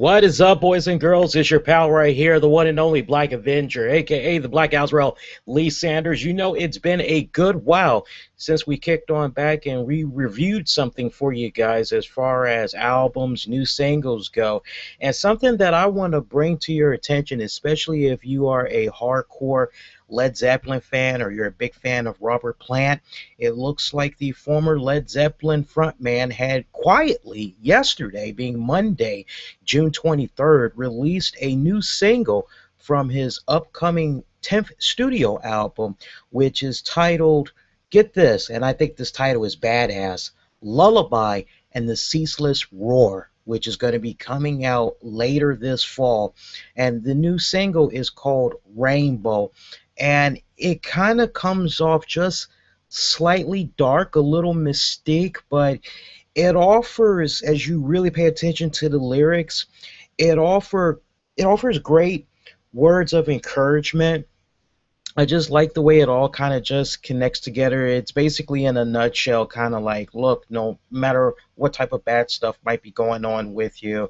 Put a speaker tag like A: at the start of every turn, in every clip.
A: What is up, boys and girls? It's your pal right here, the one and only Black Avenger, aka the Black Azrael, Lee Sanders. You know, it's been a good while since we kicked on back and we reviewed something for you guys as far as albums, new singles go. And something that I want to bring to your attention, especially if you are a hardcore Led Zeppelin fan or you're a big fan of Robert Plant. It looks like the former Led Zeppelin frontman had quietly yesterday, being Monday, June 23rd, released a new single from his upcoming 10th studio album, which is titled, get this, and I think this title is badass, Lullaby and the Ceaseless Roar, which is going to be coming out later this fall. And the new single is called Rainbow, and it kind of comes off just slightly dark, a little mystique, but it offers, as you really pay attention to the lyrics, it offer it offers great words of encouragement. I just like the way it all kind of just connects together. It's basically in a nutshell, kind of like, look, no matter what type of bad stuff might be going on with you,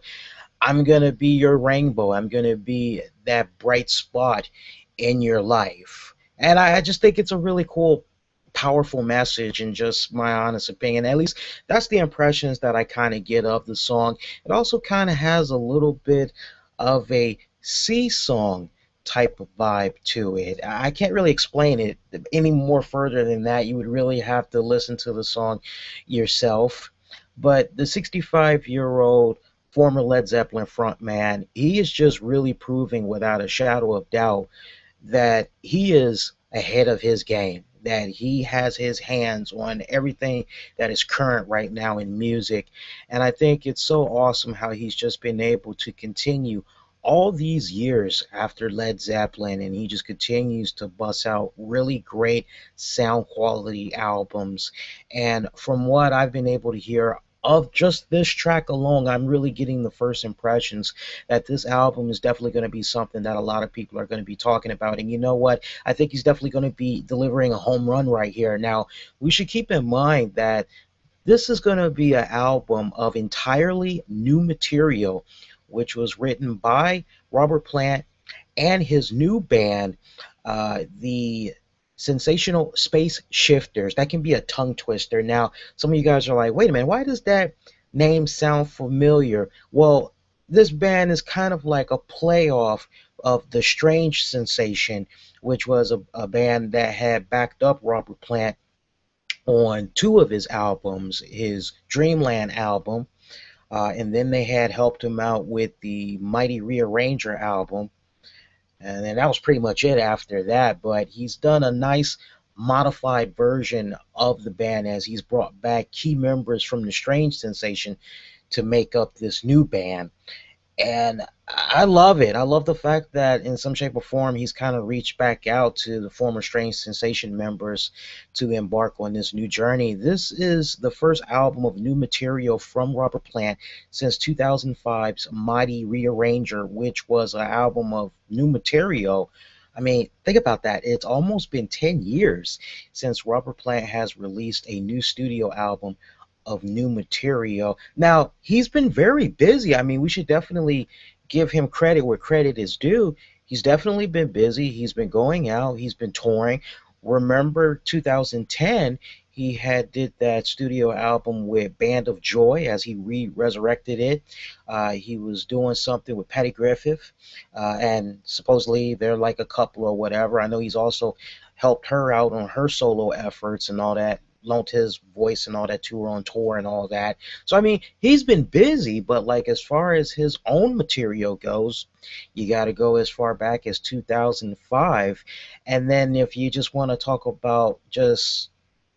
A: I'm gonna be your rainbow. I'm gonna be that bright spot in your life. And I just think it's a really cool, powerful message, in just my honest opinion. At least that's the impressions that I kind of get of the song. It also kind of has a little bit of a sea song type of vibe to it. I can't really explain it any more further than that. You would really have to listen to the song yourself. But the 65-year-old former Led Zeppelin frontman, he is just really proving without a shadow of doubt that he is ahead of his game, that he has his hands on everything that is current right now in music. And I think it's so awesome how he's just been able to continue all these years after Led Zeppelin, and he just continues to bust out really great sound quality albums. And from what I've been able to hear of just this track alone, I'm really getting the first impressions that this album is definitely going to be something that a lot of people are going to be talking about. And you know what? I think he's definitely going to be delivering a home run right here. Now, we should keep in mind that this is going to be an album of entirely new material, which was written by Robert Plant and his new band, the Sensational Space Shifters. That can be a tongue twister. Now, some of you guys are like, wait a minute, why does that name sound familiar? Well, this band is kind of like a playoff of the Strange Sensation, which was a band that had backed up Robert Plant on two of his albums, his Dreamland album, and then they had helped him out with the Mighty Rearranger album. And then that was pretty much it after that. But he's done a nice modified version of the band, as he's brought back key members from the Strange Sensation to make up this new band. And I love it. I love the fact that in some shape or form he's kind of reached back out to the former Strange Sensation members to embark on this new journey. This is the first album of new material from Robert Plant since 2005's Mighty Rearranger, which was an album of new material. I mean, think about that. It's almost been 10 years since Robert Plant has released a new studio album of new material. Now, he's been very busy. I mean, we should definitely give him credit where credit is due. He's definitely been busy. He's been going out. He's been touring. Remember 2010, he had did that studio album with Band of Joy, as he resurrected it. He was doing something with Patty Griffith, and supposedly they're like a couple or whatever. I know he's also helped her out on her solo efforts and all that, loaned his voice and all that to her on tour and all that. So I mean, he's been busy, but like as far as his own material goes, you got to go as far back as 2005. And then if you just want to talk about just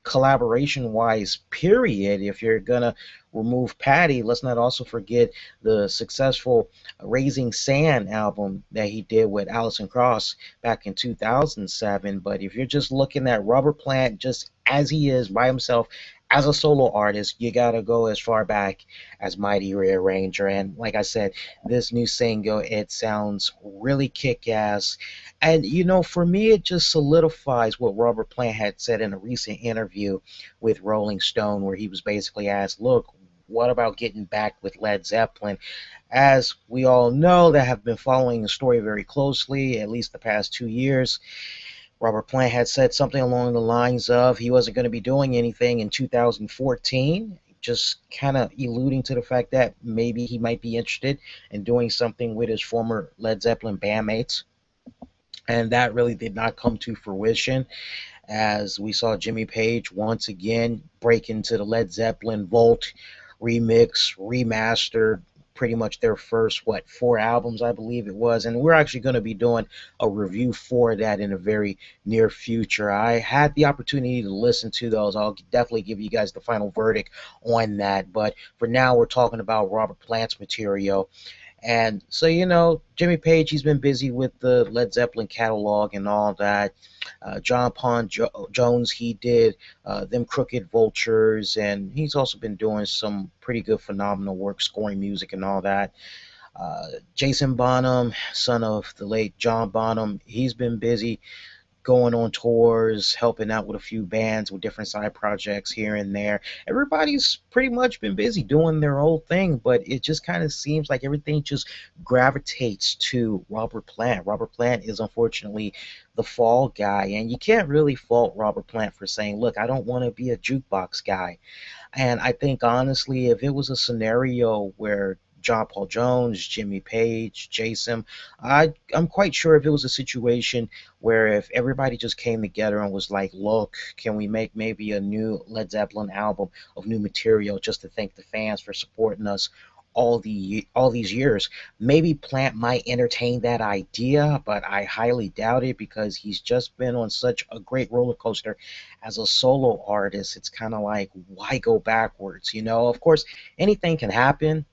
A: collaboration wise period, if you're gonna remove Patty, let's not also forget the successful Raising Sand album that he did with Alison Krauss back in 2007. But if you're just looking at Robert Plant just as he is by himself as a solo artist, you gotta go as far back as Mighty Rearranger. And like I said, this new single, it sounds really kick-ass. And you know, for me, it just solidifies what Robert Plant had said in a recent interview with Rolling Stone, where he was basically asked, look, what about getting back with Led Zeppelin? As we all know that have been following the story very closely, at least the past 2 years, Robert Plant had said something along the lines of he wasn't going to be doing anything in 2014, just kind of alluding to the fact that maybe he might be interested in doing something with his former Led Zeppelin bandmates. And that really did not come to fruition, as we saw Jimmy Page once again break into the Led Zeppelin vault, remix, remastered pretty much their first, what, 4 albums, I believe it was. And we're actually going to be doing a review for that in a very near future. I had the opportunity to listen to those. I'll definitely give you guys the final verdict on that. But for now, we're talking about Robert Plant's material. And so, Jimmy Page, he's been busy with the Led Zeppelin catalog and all that. John Paul Jones, he did Them Crooked Vultures, and he's also been doing some pretty good, phenomenal work, scoring music and all that. Jason Bonham, son of the late John Bonham, he's been busy going on tours, helping out with a few bands with different side projects here and there. Everybody's pretty much been busy doing their own thing, but it just kind of seems like everything just gravitates to Robert Plant. Robert Plant is unfortunately the fall guy, and you can't really fault Robert Plant for saying, look, I don't want to be a jukebox guy. And I think honestly, if it was a scenario where John Paul Jones, Jimmy Page, Jason, I'm quite sure if it was a situation where if everybody just came together and was like, look, can we make maybe a new Led Zeppelin album of new material just to thank the fans for supporting us all these years. Maybe Plant might entertain that idea, but I highly doubt it because he's just been on such a great roller coaster as a solo artist. It's kind of like, why go backwards? Of course, anything can happen,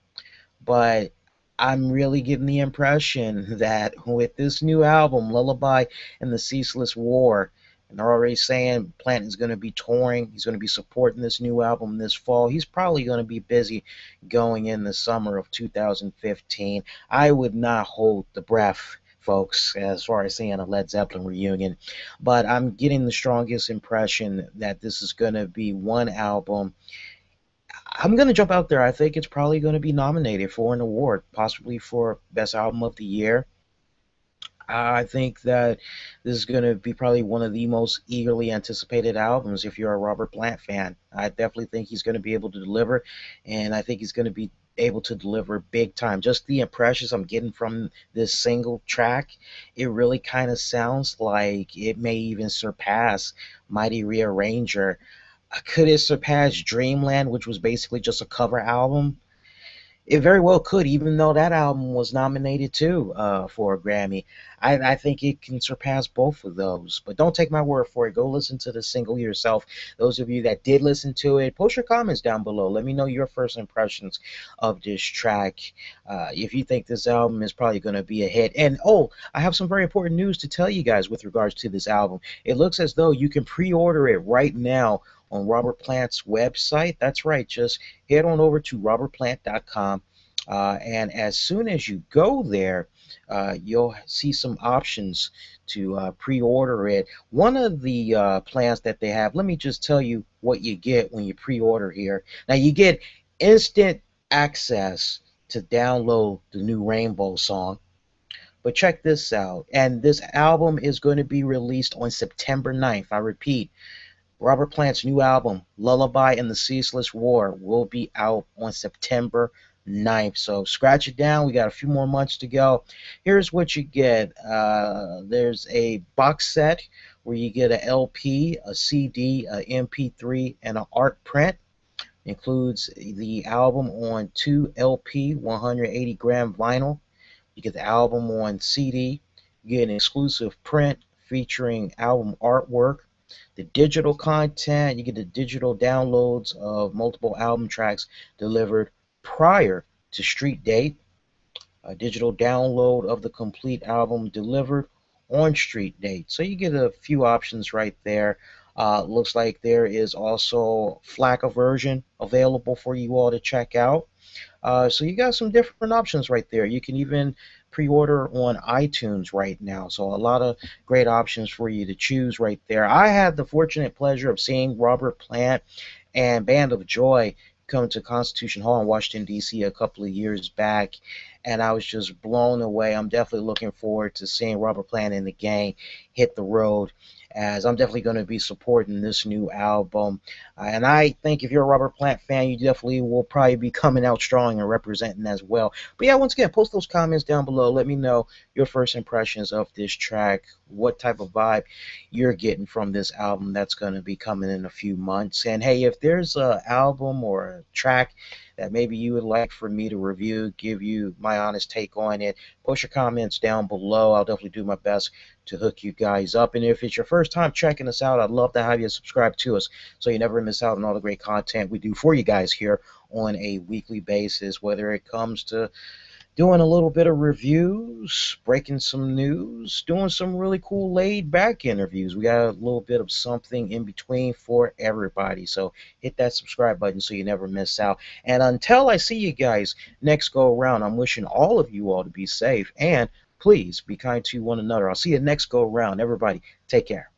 A: but I'm really getting the impression that with this new album, Lullaby and the Ceaseless War, and they're already saying Plant is going to be touring. He's going to be supporting this new album this fall. He's probably going to be busy going in the summer of 2015. I would not hold the breath, folks, as far as seeing a Led Zeppelin reunion. But I'm getting the strongest impression that this is going to be one album. I'm going to jump out there. I think it's probably going to be nominated for an award, possibly for Best Album of the Year. I think that this is going to be probably one of the most eagerly anticipated albums if you're a Robert Plant fan. I definitely think he's going to be able to deliver, and I think he's going to be able to deliver big time. Just the impressions I'm getting from this single track, it really kind of sounds like it may even surpass Mighty Rearranger. Could it surpass Dreamland, which was basically just a cover album? It very well could, even though that album was nominated too for a Grammy. I think it can surpass both of those. But don't take my word for it. Go listen to the single yourself. Those of you that did listen to it, post your comments down below. Let me know your first impressions of this track. If you think this album is probably going to be a hit. And I have some very important news to tell you guys with regards to this album. It looks as though you can pre-order it right now on Robert Plant's website. That's right. Just head on over to robertplant.com. And as soon as you go there, you'll see some options to pre-order it. One of the plans that they have, let me just tell you what you get when you pre-order here. Now, you get instant access to download the new Rainbow song. But check this out. And this album is going to be released on September 9th. I repeat, Robert Plant's new album, Lullaby and the Ceaseless War, will be out on September 9th. So scratch it down. We got a few more months to go. Here's what you get. There's a box set where you get a LP, a CD, a MP3, and an art print. Includes the album on 2 LP, 180 gram vinyl. You get the album on CD. You get an exclusive print featuring album artwork. The digital content, you get the digital downloads of multiple album tracks delivered prior to street date. A digital download of the complete album delivered on street date. So you get a few options right there. Looks like there is also FLACA version available for you all to check out. So you got some different options right there. You can even pre-order on iTunes right now. So a lot of great options for you to choose right there. I had the fortunate pleasure of seeing Robert Plant and Band of Joy come to Constitution Hall in Washington, D.C. a couple of years back, and I was just blown away. I'm definitely looking forward to seeing Robert Plant and the gang hit the road, as I'm definitely going to be supporting this new album. And I think if you're a Robert Plant fan, you definitely will probably be coming out strong and representing as well. But yeah, once again, post those comments down below. Let me know your first impressions of this track, what type of vibe you're getting from this album that's going to be coming in a few months. And hey, if there's an album or a track that maybe you would like for me to review, give you my honest take on it, post your comments down below. I'll definitely do my best to hook you guys up. And if it's your first time checking us out, I'd love to have you subscribe to us so you never miss out on all the great content we do for you guys here on a weekly basis, whether it comes to doing a little bit of reviews, breaking some news, doing some really cool laid back interviews. We got a little bit of something in between for everybody. So hit that subscribe button so you never miss out. And until I see you guys next go around, I'm wishing all of you all to be safe, and please be kind to one another. I'll see you next go around. Everybody, take care.